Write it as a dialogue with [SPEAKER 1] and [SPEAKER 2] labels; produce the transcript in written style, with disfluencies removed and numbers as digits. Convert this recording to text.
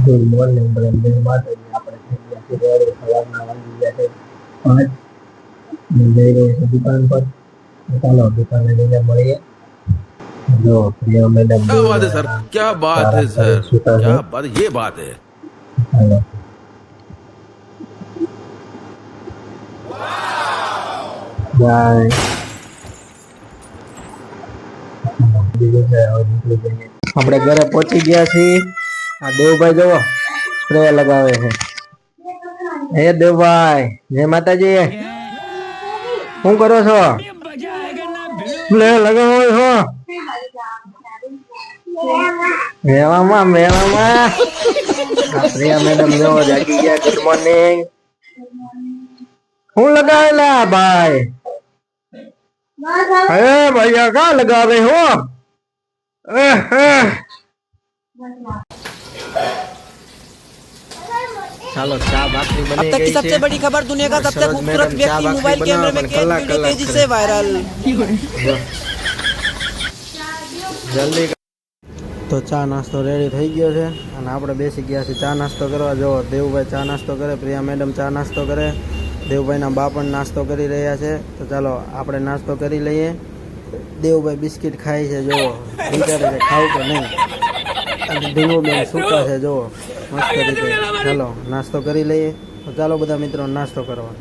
[SPEAKER 1] Good morning brand માતાજી આપણે થઈ ગયા છે સવારના વાગી ગયા છે 5 જઈ રહ્યા છે દુકાન પર ચાલો દુકાને જઈને મળીએ जो प्रिया मैडम
[SPEAKER 2] क्या बात है सर, क्या बात है सर, क्या बात, ये बात है।
[SPEAKER 1] हेलो बाय આપણે ઘરે પહોંચી ગયા છીએ આ દેવભાઈ જોવો સ્પ્રે લગાવે છે હે દેવભાઈ જય માતાજી શું કરો છો સ્પ્રે લગાવો છો મેળામાં પ્રિયા મેડમ જોવો જાગી ગયા ગુડ મોર્નિંગ હું લગાવેલા ભાઈ અરે ભૈયા કા લગાવે હો चलो चाय बाकी बनी
[SPEAKER 3] अब तक की सबसे बड़ी खबर दुनिया का सबसे खूबसूरत व्यक्ति मोबाइल कैमरे में कैद वीडियो तेजी से वायरल
[SPEAKER 1] जल्दी
[SPEAKER 4] तो चा नास्तो रेडी થઈ ગયો છે અને આપણે બેસી ગયા છે ચા નાસ્તો કરવા જો દેવભાઈ ચા નાસ્તો કરે પ્રિયા મેડમ ચા નાસ્તો કરે દેવભાઈના બા પણ નાસ્તો કરી રહ્યા છે તો ચાલો આપણે નાસ્તો કરી લઈએ દેવભાઈ બિસ્કિટ ખાય છે જો વિચારે છે ખાવ કે નહીં અને ધીમુબેન સૂકા છે જો મસ્ત રીતે ચાલો નાસ્તો કરી લઈએ તો ચાલો બધા મિત્રો નાસ્તો કરવા